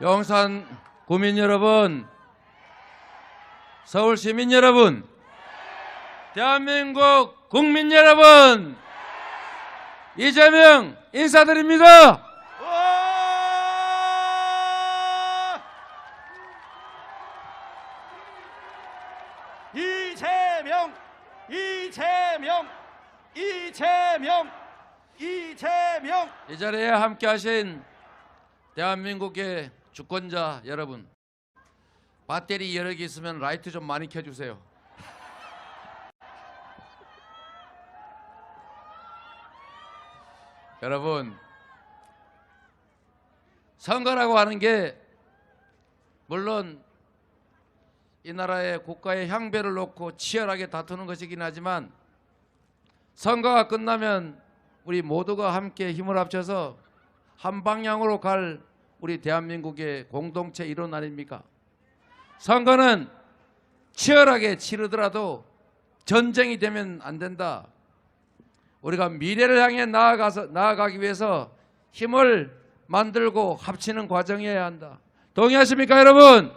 용산 구민 여러분, 서울 시민 여러분, 대한민국 국민 여러분, 이재명 인사드립니다. 이재명, 이재명, 이재명, 이재명. 이 자리에 함께하신 대한민국의 주권자 여러분, 배터리 여러 개 있으면 라이트 좀 많이 켜주세요. 여러분, 선거라고 하는 게 물론 이 나라의 국가의 향배를 놓고 치열하게 다투는 것이긴 하지만, 선거가 끝나면 우리 모두가 함께 힘을 합쳐서 한 방향으로 갈 우리 대한민국의 공동체 이론 아닙니까? 선거는 치열하게 치르더라도 전쟁이 되면 안 된다. 우리가 미래를 향해 나아가기 위해서 힘을 만들고 합치는 과정이어야 한다. 동의하십니까, 여러분?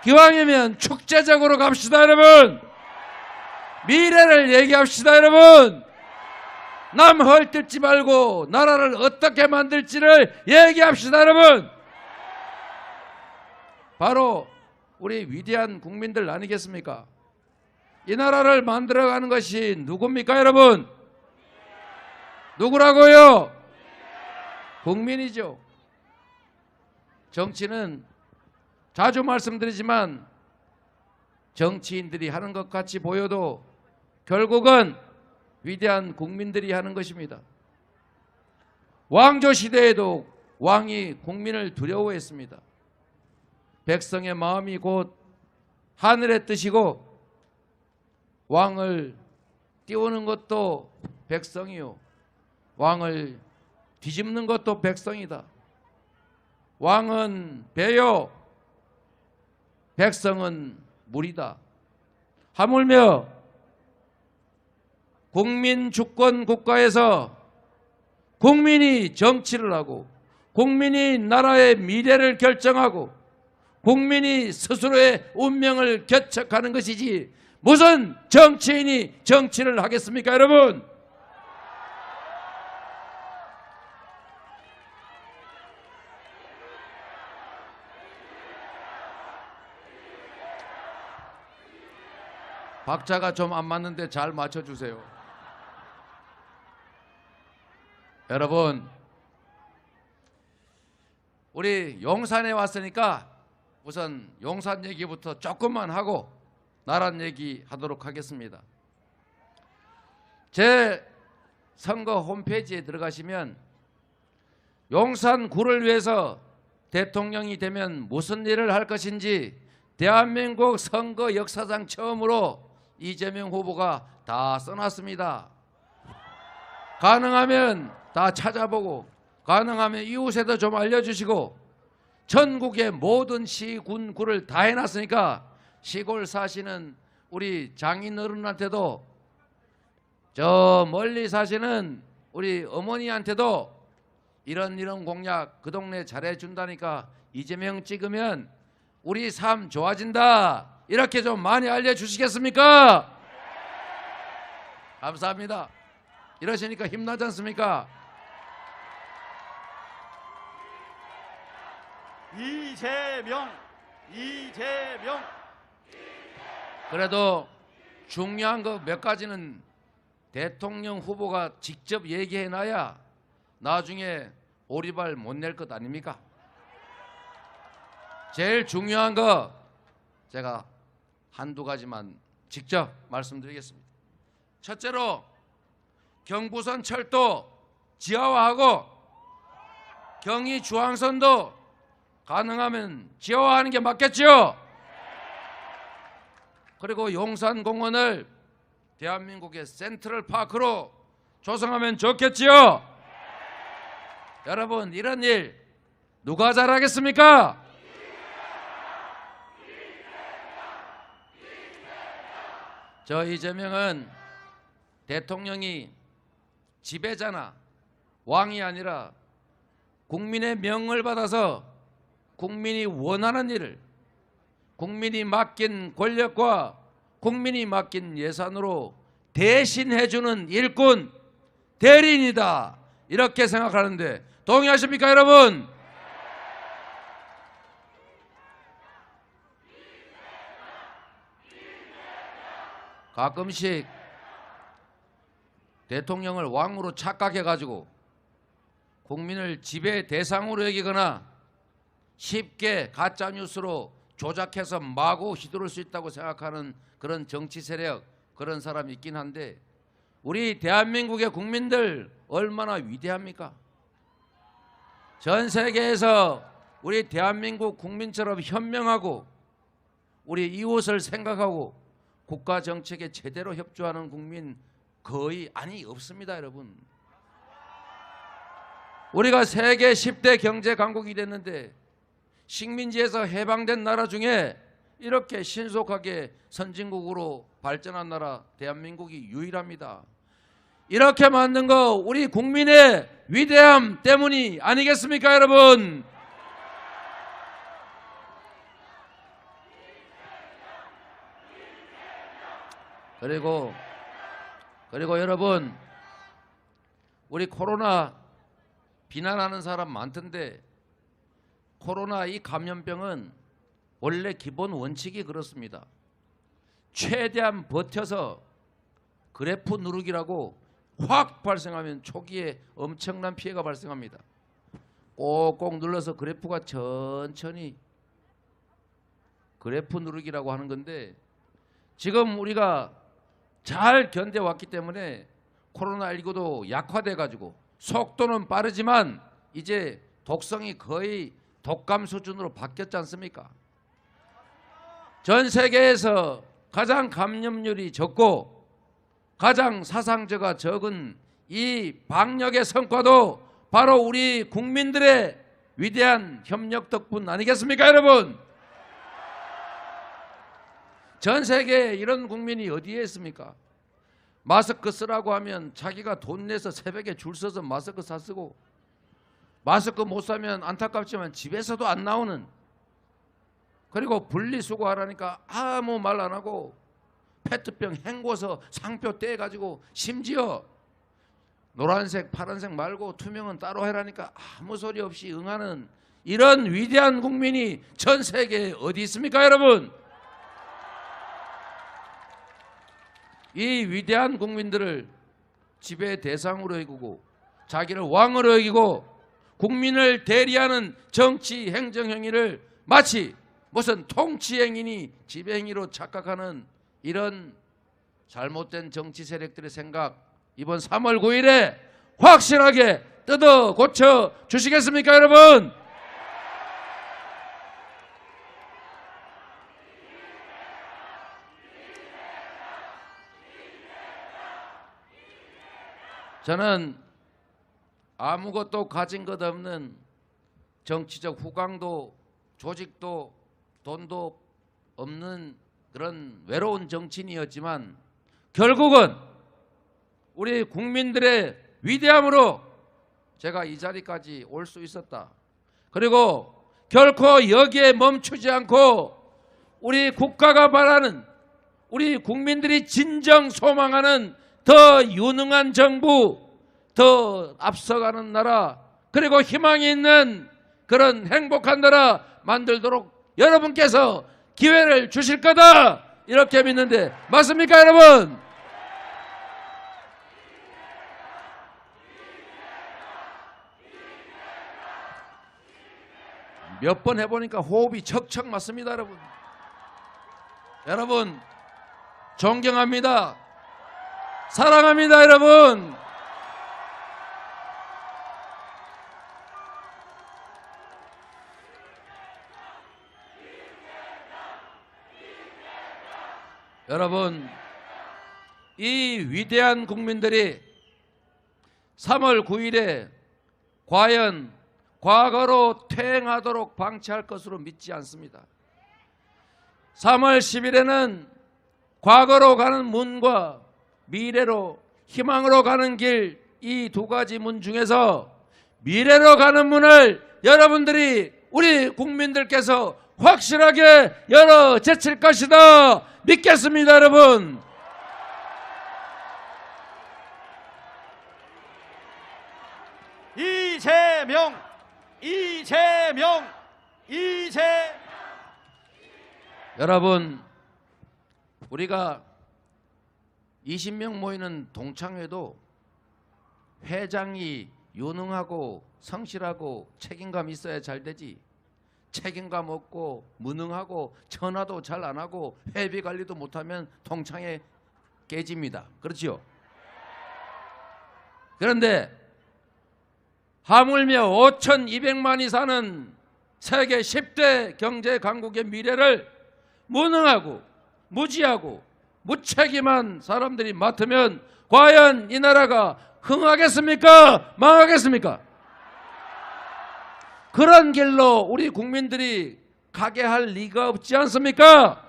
기왕이면 축제적으로 갑시다, 여러분. 미래를 얘기합시다, 여러분. 남 헐뜯지 말고 나라를 어떻게 만들지를 얘기합시다, 여러분. 바로 우리 위대한 국민들 아니겠습니까? 이 나라를 만들어가는 것이 누굽니까, 여러분? 누구라고요? 국민이죠. 정치는 자주 말씀드리지만 정치인들이 하는 것 같이 보여도 결국은 위대한 국민들이 하는 것입니다. 왕조 시대에도 왕이 국민을 두려워했습니다. 백성의 마음이 곧 하늘의 뜻이고 왕을 띄우는 것도 백성이요, 왕을 뒤집는 것도 백성이다. 왕은 배요, 백성은 물이다. 하물며 국민 주권 국가에서 국민이 정치를 하고 국민이 나라의 미래를 결정하고 국민이 스스로의 운명을 개척하는 것이지 무슨 정치인이 정치를 하겠습니까, 여러분? 박자가 좀 안 맞는데 잘 맞춰주세요. 여러분, 우리 용산에 왔으니까 우선 용산 얘기부터 조금만 하고 나란 얘기 하도록 하겠습니다. 제 선거 홈페이지에 들어가시면 용산구를 위해서 대통령이 되면 무슨 일을 할 것인지 대한민국 선거 역사상 처음으로 이재명 후보가 다 써놨습니다. 가능하면 다 찾아보고 가능하면 이웃에도 좀 알려주시고, 전국의 모든 시, 군, 구를 다 해놨으니까 시골 사시는 우리 장인어른한테도, 저 멀리 사시는 우리 어머니한테도 이런 공약 그 동네 잘해준다니까 이재명 찍으면 우리 삶 좋아진다, 이렇게 좀 많이 알려주시겠습니까? 감사합니다. 이러시니까 힘나지 않습니까? 이재명, 이재명. 그래도 중요한 거 몇 가지는 대통령 후보가 직접 얘기해놔야 나중에 오리발 못 낼 것 아닙니까? 제일 중요한 거 제가 한두 가지만 직접 말씀드리겠습니다. 첫째로 경부선 철도 지하화하고 경의 중앙선도 가능하면 지하화하는 게 맞겠죠? 그리고 용산공원을 대한민국의 센트럴파크로 조성하면 좋겠지요? 여러분, 이런 일 누가 잘하겠습니까? 저 이재명은 대통령이 지배자나 왕이 아니라 국민의 명을 받아서 국민이 원하는 일을 국민이 맡긴 권력과 국민이 맡긴 예산으로 대신해주는 일꾼, 대리인이다. 이렇게 생각하는데 동의하십니까, 여러분? 가끔씩 대통령을 왕으로 착각해가지고 국민을 지배 대상으로 여기거나 쉽게 가짜뉴스로 조작해서 마구 휘두를 수 있다고 생각하는 그런 정치 세력, 그런 사람이 있긴 한데 우리 대한민국의 국민들 얼마나 위대합니까? 전 세계에서 우리 대한민국 국민처럼 현명하고 우리 이웃을 생각하고 국가 정책에 제대로 협조하는 국민 거의 없습니다, 여러분. 우리가 세계 10대 경제 강국이 됐는데 식민지에서 해방된 나라 중에 이렇게 신속하게 선진국으로 발전한 나라 대한민국이 유일합니다. 이렇게 만든 거 우리 국민의 위대함 때문이 아니겠습니까, 여러분? 그리고 여러분, 우리 코로나 비난하는 사람 많던데 코로나 이 감염병은 원래 기본 원칙이 그렇습니다. 최대한 버텨서 그래프 누르기라고 확 발생하면 초기에 엄청난 피해가 발생합니다. 꼭꼭 눌러서 그래프가 천천히 그래프 누르기라고 하는 건데 지금 우리가 잘 견뎌왔기 때문에 코로나19도 약화돼 가지고 속도는 빠르지만 이제 독성이 거의 독감 수준으로 바뀌었지 않습니까? 전 세계에서 가장 감염률이 적고 가장 사상자가 적은 이 방역의 성과도 바로 우리 국민들의 위대한 협력 덕분 아니겠습니까, 여러분? 전 세계에 이런 국민이 어디에 있습니까? 마스크 쓰라고 하면 자기가 돈 내서 새벽에 줄 서서 마스크 사 쓰고 마스크 못 사면 안타깝지만 집에서도 안 나오는, 그리고 분리수거하라니까 아무 말 안 하고 페트병 헹궈서 상표 떼가지고 심지어 노란색 파란색 말고 투명은 따로 해라니까 아무 소리 없이 응하는 이런 위대한 국민이 전 세계에 어디 있습니까, 여러분? 이 위대한 국민들을 지배 대상으로 여기고 자기를 왕으로 여기고 국민을 대리하는 정치 행정 행위를 마치 무슨 통치 행위니 지배 행위로 착각하는 이런 잘못된 정치 세력들의 생각 이번 3월 9일에 확실하게 뜯어 고쳐 주시겠습니까, 여러분? 저는 아무것도 가진 것 없는 정치적 후광도 조직도 돈도 없는 그런 외로운 정치인이었지만 결국은 우리 국민들의 위대함으로 제가 이 자리까지 올 수 있었다. 그리고 결코 여기에 멈추지 않고 우리 국가가 바라는, 우리 국민들이 진정 소망하는 더 유능한 정부, 더 앞서가는 나라, 그리고 희망이 있는 그런 행복한 나라 만들도록 여러분께서 기회를 주실 거다, 이렇게 믿는데 맞습니까, 여러분? 몇 번 해보니까 호흡이 척척 맞습니다, 여러분. 여러분 존경합니다. 사랑합니다, 여러분. 여러분, 이 위대한 국민들이 3월 9일에 과연 과거로 퇴행하도록 방치할 것으로 믿지 않습니다. 3월 10일에는 과거로 가는 문과 미래로, 희망으로 가는 길, 이 두 가지 문 중에서 미래로 가는 문을 여러분들이 우리 국민들께서 확실하게 열어 제칠 것이다 믿겠습니다. 여러분, 이재명, 이재명, 여러분, 우리가 20명 모이는 동창회도 회장이 유능하고 성실하고 책임감 있어야 잘 되지, 책임감 없고 무능하고 전화도 잘 안 하고 회비 관리도 못하면 동창회 깨집니다. 그렇지요? 그런데 하물며 5,200만이 사는 세계 10대 경제 강국의 미래를 무능하고 무지하고 무책임한 사람들이 맡으면 과연 이 나라가 흥하겠습니까? 망하겠습니까? 그런 길로 우리 국민들이 가게 할 리가 없지 않습니까?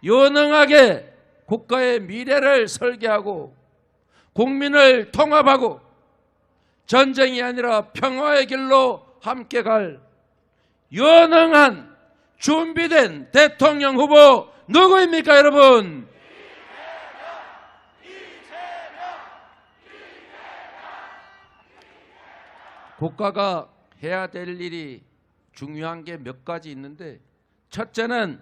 유능하게 국가의 미래를 설계하고 국민을 통합하고 전쟁이 아니라 평화의 길로 함께 갈 유능한 준비된 대통령 후보 누구입니까, 여러분? 국가가 해야 될 일이 중요한 게 몇 가지 있는데, 첫째는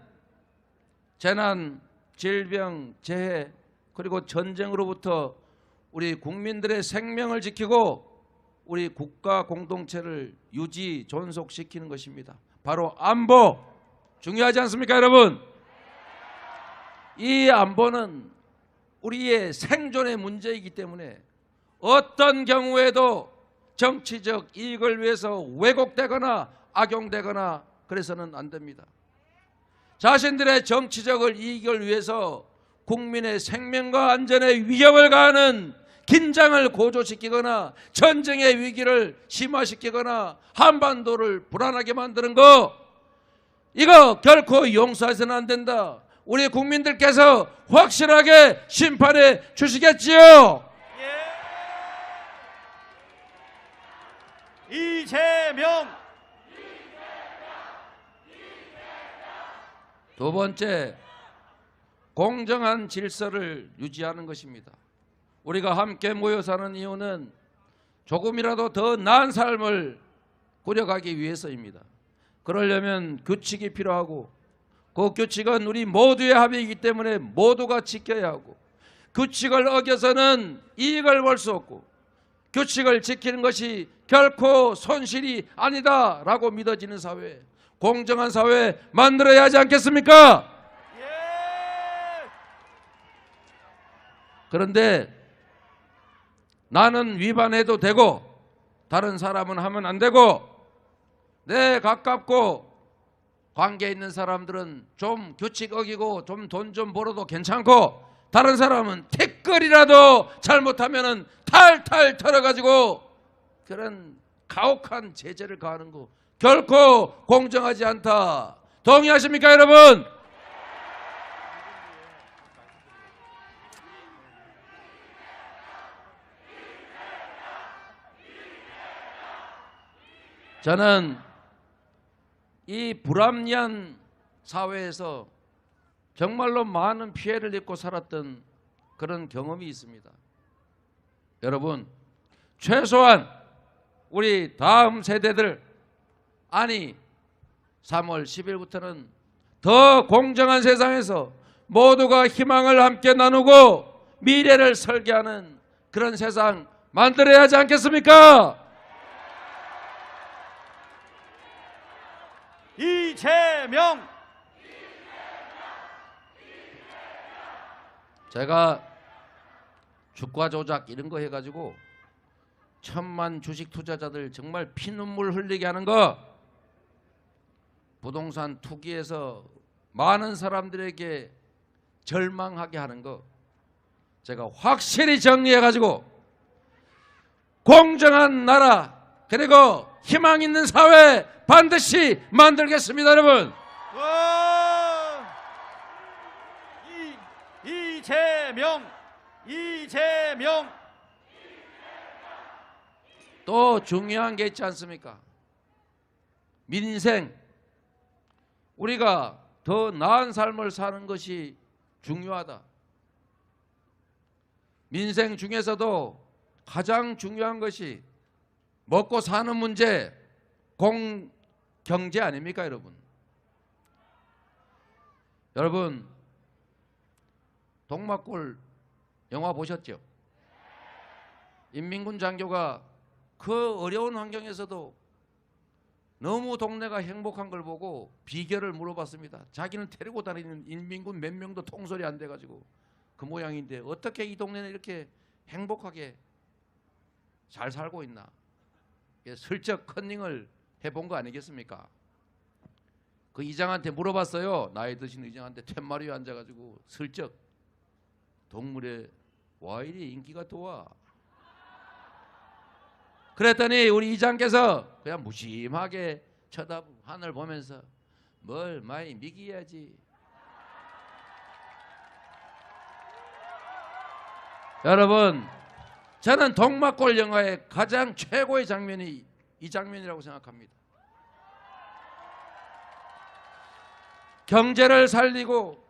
재난, 질병, 재해 그리고 전쟁으로부터 우리 국민들의 생명을 지키고 우리 국가 공동체를 유지 존속시키는 것입니다. 바로 안보, 중요하지 않습니까, 여러분? 이 안보는 우리의 생존의 문제이기 때문에 어떤 경우에도 정치적 이익을 위해서 왜곡되거나 악용되거나 그래서는 안 됩니다. 자신들의 정치적 이익을 위해서 국민의 생명과 안전에 위협을 가하는 긴장을 고조시키거나 전쟁의 위기를 심화시키거나 한반도를 불안하게 만드는 거, 이거 결코 용서해서는 안 된다. 우리 국민들께서 확실하게 심판해 주시겠지요? 이재명, 두 번째, 공정한 질서를 유지하는 것입니다. 우리가 함께 모여 사는 이유는 조금이라도 더 나은 삶을 꾸려가기 위해서입니다. 그러려면 규칙이 필요하고 그 규칙은 우리 모두의 합의이기 때문에 모두가 지켜야 하고, 규칙을 어겨서는 이익을 볼 수 없고 규칙을 지키는 것이 결코 손실이 아니다라고 믿어지는 사회, 공정한 사회 만들어야 하지 않겠습니까? 그런데 나는 위반해도 되고 다른 사람은 하면 안 되고, 내 가깝고 관계 있는 사람들은 좀 규칙 어기고 좀 돈 좀 벌어도 괜찮고 다른 사람은 티끌이라도 잘못하면은 탈탈 털어가지고 그런 가혹한 제재를 가하는 거 결코 공정하지 않다. 동의하십니까, 여러분? 저는 이 불합리한 사회에서 정말로 많은 피해를 입고 살았던 그런 경험이 있습니다. 여러분, 최소한 우리 다음 세대들, 아니 3월 10일부터는 더 공정한 세상에서 모두가 희망을 함께 나누고 미래를 설계하는 그런 세상 만들어야 하지 않겠습니까? 이재명, 제가 주가 조작 이런 거 해가지고 천만 주식 투자자들 정말 피눈물 흘리게 하는 거, 부동산 투기에서 많은 사람들에게 절망하게 하는 거, 제가 확실히 정리해가지고 공정한 나라 그리고 희망 있는 사회 반드시 만들겠습니다, 여러분. 이재명, 이재명. 또 중요한 게 있지 않습니까? 민생, 우리가 더 나은 삶을 사는 것이 중요하다. 민생 중에서도 가장 중요한 것이 먹고 사는 문제, 공경제 아닙니까, 여러분? 여러분, 동막골 영화 보셨죠? 인민군 장교가 그 어려운 환경에서도 너무 동네가 행복한 걸 보고 비결을 물어봤습니다. 자기는 데리고 다니는 인민군 몇 명도 통솔이 안 돼가지고 그 모양인데 어떻게 이 동네는 이렇게 행복하게 잘 살고 있나? 슬쩍 컨닝을 해본 거 아니겠습니까? 그 의장한테 물어봤어요. 나이 드신 의장한테 툇마리 위에 앉아가지고 슬쩍 동물에 와 이리 인기가 좋아. 그랬더니 우리 의장께서 그냥 무심하게 하늘 보면서 뭘 많이 미기야지. 여러분, 저는 동막골 영화의 가장 최고의 장면이 이 장면이라고 생각합니다. 경제를 살리고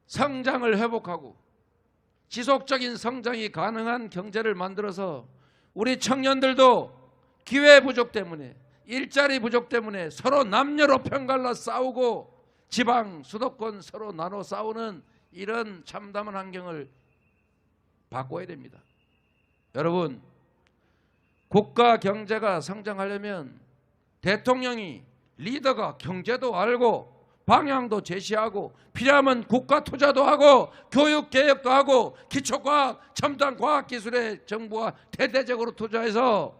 성장을 회복하고 지속적인 성장이 가능한 경제를 만들어서 우리 청년들도 기회 부족 때문에 일자리 부족 때문에 서로 남녀로 편갈라 싸우고 지방 수도권 서로 나눠 싸우는 이런 참담한 환경을 바꿔야 됩니다. 여러분, 국가 경제가 성장하려면 대통령이 리더가 경제도 알고 방향도 제시하고 필요하면 국가 투자도 하고 교육 개혁도 하고 기초과학, 첨단 과학기술에 정부가 대대적으로 투자해서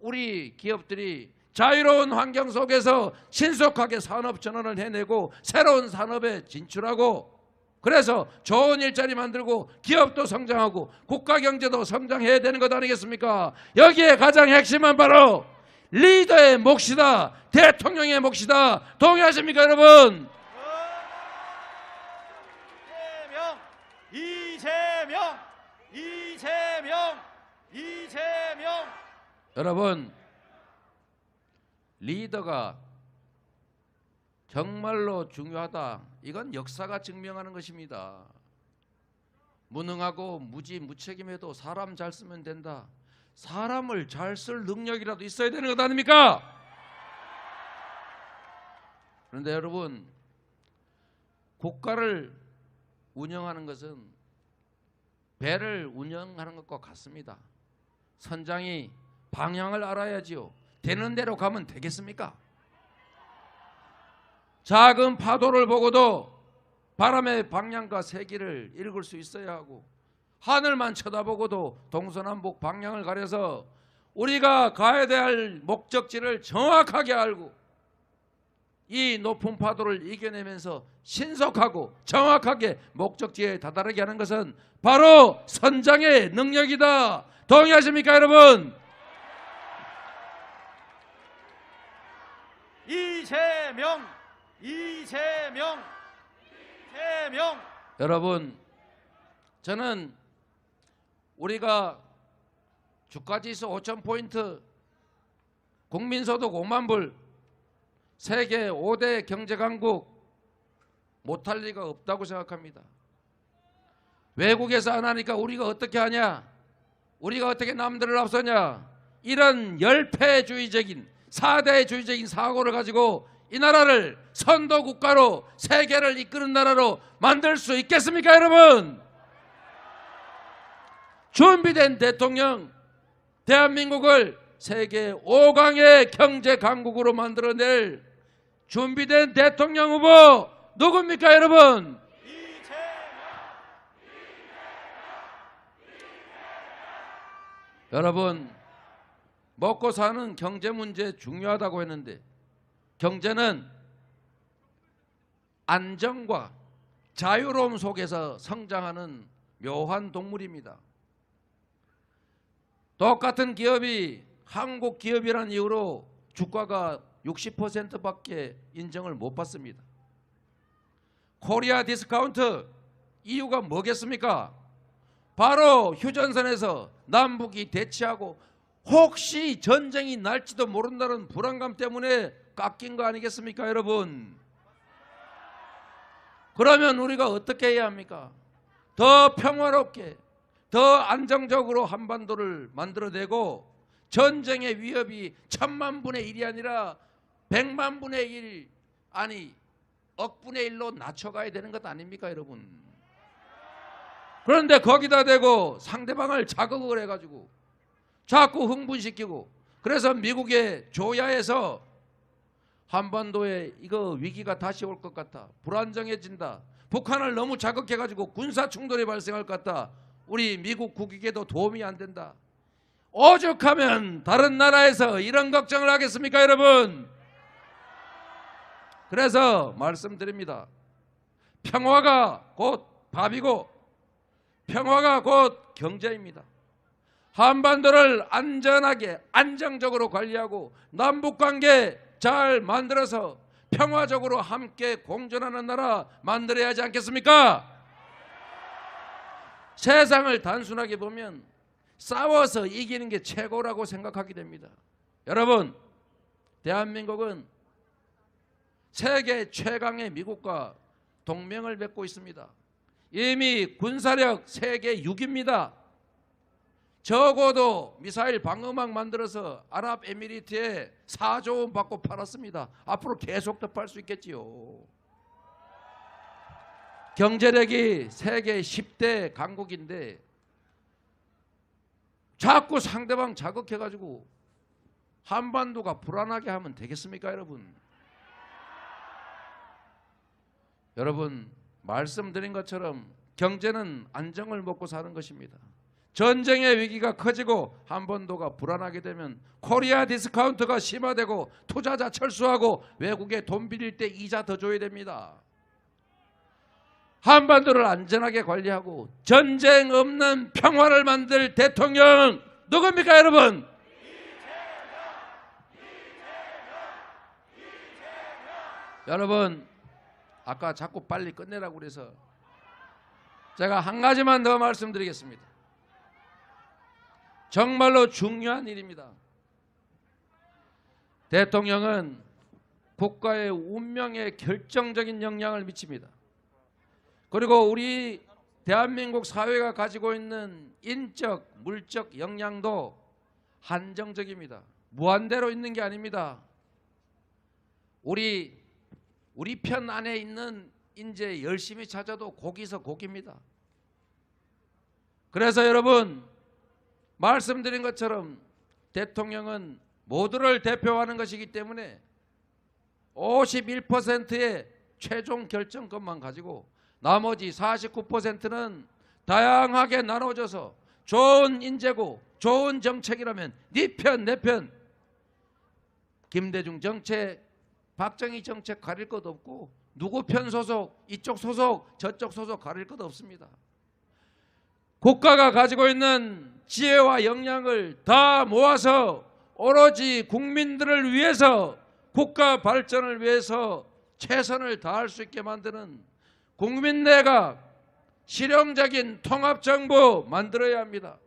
우리 기업들이 자유로운 환경 속에서 신속하게 산업 전환을 해내고 새로운 산업에 진출하고 그래서 좋은 일자리 만들고 기업도 성장하고 국가 경제도 성장해야 되는 것 아니겠습니까? 여기에 가장 핵심은 바로 리더의 몫이다. 대통령의 몫이다. 동의하십니까, 여러분? 이재명, 이재명, 이재명. 여러분, 리더가 정말로 중요하다. 이건 역사가 증명하는 것입니다. 무능하고 무책임해도 사람 잘 쓰면 된다. 사람을 잘 쓸 능력이라도 있어야 되는 것 아닙니까? 그런데 여러분, 국가를 운영하는 것은 배를 운영하는 것과 같습니다. 선장이 방향을 알아야지요. 되는 대로 가면 되겠습니까? 작은 파도를 보고도 바람의 방향과 세기를 읽을 수 있어야 하고 하늘만 쳐다보고도 동서남북 방향을 가려서 우리가 가야 될 목적지를 정확하게 알고 이 높은 파도를 이겨내면서 신속하고 정확하게 목적지에 다다르게 하는 것은 바로 선장의 능력이다. 동의하십니까, 여러분? 이재명, 이재명, 이재명. 여러분, 저는 우리가 주가지수 5,000포인트, 국민소득 5만 불, 세계 5대 경제강국 못할 리가 없다고 생각합니다. 외국에서 안 하니까 우리가 어떻게 하냐? 우리가 어떻게 남들을 앞서냐? 이런 열패주의적인 4대주의적인 사고를 가지고 이 나라를 선도국가로 세계를 이끄는 나라로 만들 수 있겠습니까, 여러분? 준비된 대통령, 대한민국을 세계 5강의 경제 강국으로 만들어낼 준비된 대통령 후보 누굽니까, 여러분? 여러분, 먹고 사는 경제 문제 중요하다고 했는데 경제는 안정과 자유로움 속에서 성장하는 묘한 동물입니다. 똑같은 기업이 한국 기업이라는 이유로 주가가 60%밖에 인정을 못 받습니다. 코리아 디스카운트 이유가 뭐겠습니까? 바로 휴전선에서 남북이 대치하고 혹시 전쟁이 날지도 모른다는 불안감 때문에 깎인 거 아니겠습니까, 여러분? 그러면 우리가 어떻게 해야 합니까? 더 평화롭게, 더 안정적으로 한반도를 만들어내고 전쟁의 위협이 1000만 분의 1이 아니라 100만 분의 1, 아니 억분의 1로 낮춰가야 되는 것 아닙니까, 여러분? 그런데 거기다 대고 상대방을 자극을 해가지고 자꾸 흥분시키고, 그래서 미국의 조야에서 한반도에 이거 위기가 다시 올 것 같다, 불안정해진다, 북한을 너무 자극해가지고 군사 충돌이 발생할 것 같다, 우리 미국 국익에도 도움이 안 된다, 오죽하면 다른 나라에서 이런 걱정을 하겠습니까, 여러분? 그래서 말씀드립니다. 평화가 곧 밥이고 평화가 곧 경제입니다. 한반도를 안전하게 안정적으로 관리하고 남북관계 잘 만들어서 평화적으로 함께 공존하는 나라 만들어야 하지 않겠습니까? 세상을 단순하게 보면 싸워서 이기는 게 최고라고 생각하게 됩니다. 여러분, 대한민국은 세계 최강의 미국과 동맹을 맺고 있습니다. 이미 군사력 세계 6위입니다. 적어도 미사일 방어막 만들어서 아랍에미리트에 4조 원 받고 팔았습니다. 앞으로 계속 더 팔 수 있겠지요. 경제력이 세계 10대 강국인데 자꾸 상대방 자극해가지고 한반도가 불안하게 하면 되겠습니까, 여러분? 여러분, 말씀드린 것처럼 경제는 안정을 먹고 사는 것입니다. 전쟁의 위기가 커지고 한반도가 불안하게 되면 코리아 디스카운트가 심화되고 투자자 철수하고 외국에 돈 빌릴 때 이자 더 줘야 됩니다. 한반도를 안전하게 관리하고 전쟁 없는 평화를 만들 대통령 누굽니까, 여러분? 여러분, 아까 자꾸 빨리 끝내라고 그래서 제가 한 가지만 더 말씀드리겠습니다. 정말로 중요한 일입니다. 대통령은 국가의 운명에 결정적인 영향을 미칩니다. 그리고 우리 대한민국 사회가 가지고 있는 인적, 물적 역량도 한정적입니다. 무한대로 있는 게 아닙니다. 우리 편 안에 있는 인재 열심히 찾아도 고기서 고기입니다. 그래서 여러분, 말씀드린 것처럼 대통령은 모두를 대표하는 것이기 때문에 51%의 최종 결정권만 가지고 나머지 49%는 다양하게 나눠져서 좋은 인재고 좋은 정책이라면 네 편, 내 편, 김대중 정책, 박정희 정책 가릴 것 없고 누구 편 소속, 이쪽 소속, 저쪽 소속 가릴 것 없습니다. 국가가 가지고 있는 지혜와 역량을 다 모아서 오로지 국민들을 위해서, 국가 발전을 위해서 최선을 다할 수 있게 만드는 국민내각, 실용적인 통합정부 만들어야 합니다.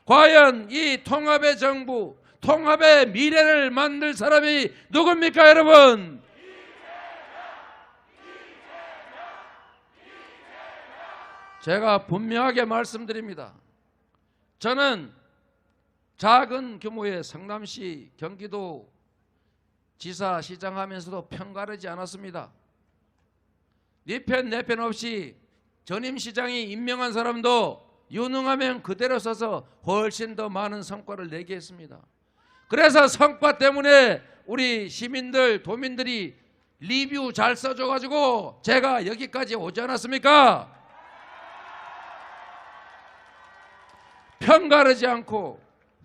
과연 이 통합의 정부, 통합의 미래를 만들 사람이 누굽니까, 여러분? 제가 분명하게 말씀드립니다. 저는 작은 규모의 성남시, 경기도 지사, 시장 하면서도 편가르지 않았습니다. 네 편, 내 편 없이 전임 시장이 임명한 사람도 유능하면 그대로 써서 훨씬 더 많은 성과를 내게 했습니다. 그래서 성과 때문에 우리 시민들, 도민들이 리뷰 잘 써줘가지고 제가 여기까지 오지 않았습니까? 편가르지 않고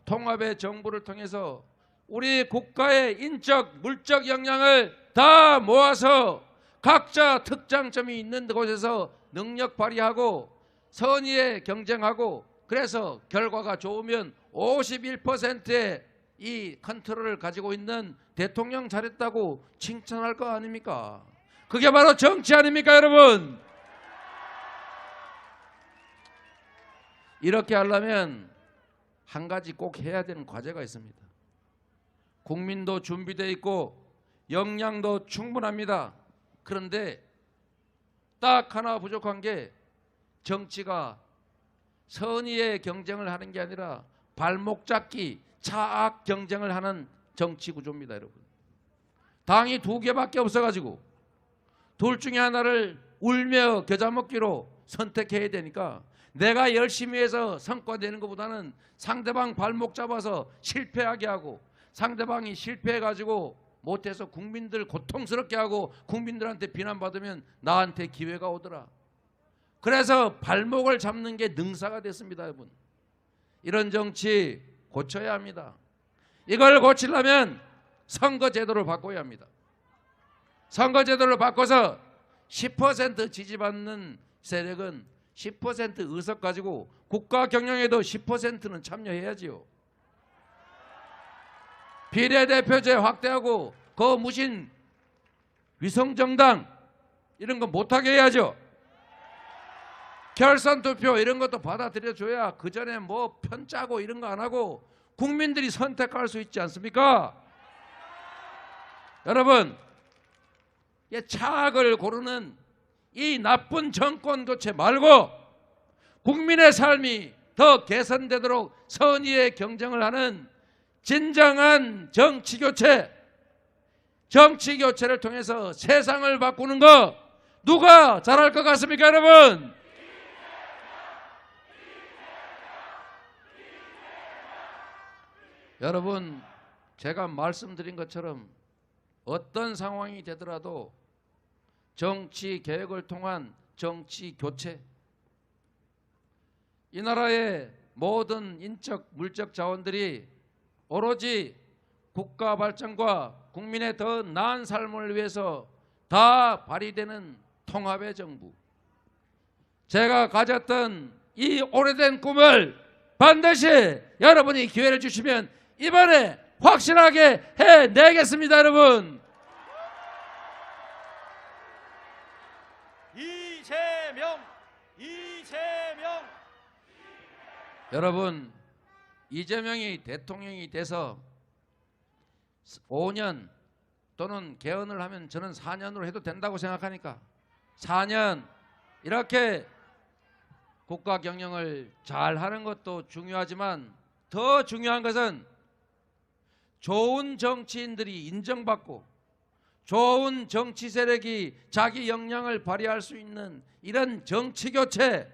통합의 정부를 통해서 우리 국가의 인적, 물적 역량을 다 모아서 각자 특장점이 있는 곳에서 능력 발휘하고 선의에 경쟁하고, 그래서 결과가 좋으면 51%의 이 컨트롤을 가지고 있는 대통령 잘했다고 칭찬할 거 아닙니까? 그게 바로 정치 아닙니까, 여러분? 이렇게 하려면 한 가지 꼭 해야 되는 과제가 있습니다. 국민도 준비되어 있고 역량도 충분합니다. 그런데 딱 하나 부족한 게 정치가 선의의 경쟁을 하는 게 아니라 발목 잡기, 차악 경쟁을 하는 정치 구조입니다, 여러분. 당이 두 개밖에 없어가지고 둘 중에 하나를 울며 겨자 먹기로 선택해야 되니까 내가 열심히 해서 성과 내는 것보다는 상대방 발목 잡아서 실패하게 하고 상대방이 실패해가지고 못해서 국민들 고통스럽게 하고 국민들한테 비난받으면 나한테 기회가 오더라. 그래서 발목을 잡는 게 능사가 됐습니다, 여러분. 이런 정치 고쳐야 합니다. 이걸 고치려면 선거제도를 바꿔야 합니다. 선거제도를 바꿔서 10% 지지받는 세력은 10% 의석 가지고 국가 경영에도 10%는 참여해야지요. 비례대표제 확대하고 그 무신 위성정당 이런 거 못하게 해야죠. 결선투표 이런 것도 받아들여줘야 그 전에 뭐 편짜고 이런 거 안 하고 국민들이 선택할 수 있지 않습니까? 여러분, 차악을 고르는 이 나쁜 정권 교체 말고 국민의 삶이 더 개선되도록 선의의 경쟁을 하는 진정한 정치 교체를 통해서 세상을 바꾸는 거 누가 잘할 것 같습니까, 여러분? 여러분, 제가 말씀드린 것처럼 어떤 상황이 되더라도 정치 개혁을 통한 정치 교체, 이 나라의 모든 인적 물적 자원들이 오로지 국가 발전과 국민의 더 나은 삶을 위해서 다 발휘되는 통합의 정부, 제가 가졌던 이 오래된 꿈을 반드시 여러분이 기회를 주시면 이번에 확실하게 해내겠습니다, 여러분. 이재명. 여러분, 이재명이 대통령이 돼서 5년 또는 개헌을 하면 저는 4년으로 해도 된다고 생각하니까 4년 이렇게 국가 경영을 잘 하는 것도 중요하지만 더 중요한 것은 좋은 정치인들이 인정받고 좋은 정치 세력이 자기 역량을 발휘할 수 있는 이런 정치교체,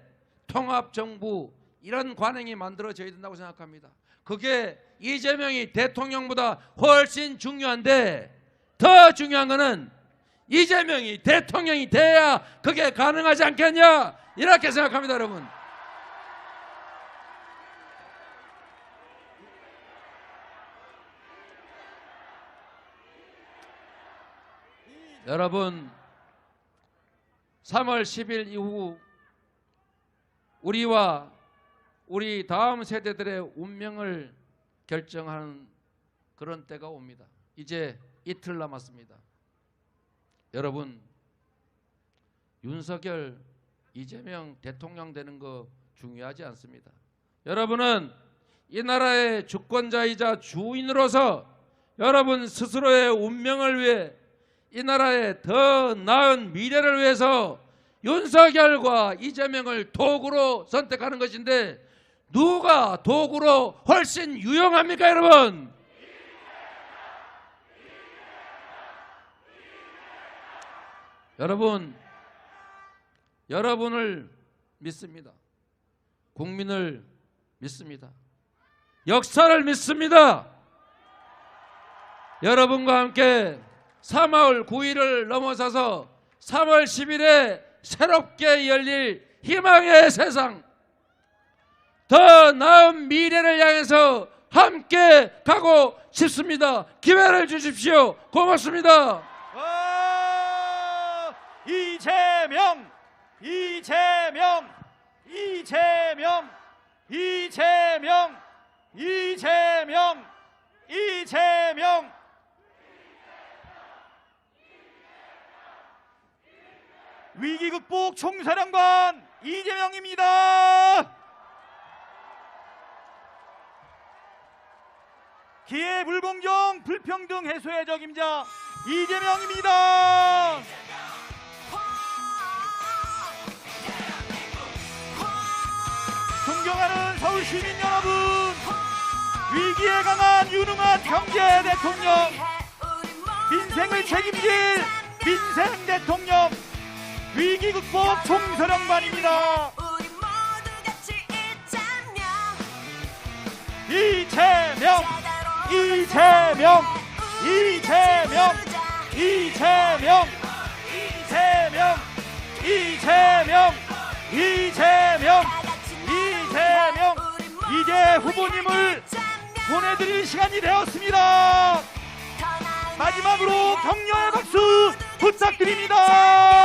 통합정부 이런 관행이 만들어져야 된다고 생각합니다. 그게 이재명이 대통령보다 훨씬 중요한데 더 중요한 것은 이재명이 대통령이 돼야 그게 가능하지 않겠냐 이렇게 생각합니다, 여러분. 여러분, 3월 10일 이후 우리와 우리 다음 세대들의 운명을 결정하는 그런 때가 옵니다. 이제 이틀 남았습니다. 여러분, 윤석열, 이재명 대통령 되는 거 중요하지 않습니다. 여러분은 이 나라의 주권자이자 주인으로서 여러분 스스로의 운명을 위해 이 나라의 더 나은 미래를 위해서 윤석열과 이재명을 도구로 선택하는 것인데 누가 도구로 훨씬 유용합니까, 여러분? 여러분, 여러분을 믿습니다. 국민을 믿습니다. 역사를 믿습니다. 여러분과 함께 3월 9일을 넘어서서 3월 10일에 새롭게 열릴 희망의 세상, 더 나은 미래를 향해서 함께 가고 싶습니다. 기회를 주십시오. 고맙습니다. 이재명. 위기 극복 총사령관 이재명입니다. 기회 불공정 불평등 해소의 적임자 이재명입니다. 존경하는 서울 시민 여러분, 위기에 강한 유능한 경제 대통령, 민생을 책임질 민생 대통령, 위기 극복 총서령관입니다. 이재명, 이재명, 이재명, 이재명, 이재명, 이재명, 이재명, 이재명. 이제 후보님을 보내드릴 시간이 되었습니다. 마지막으로 격려의 박수 부탁드립니다.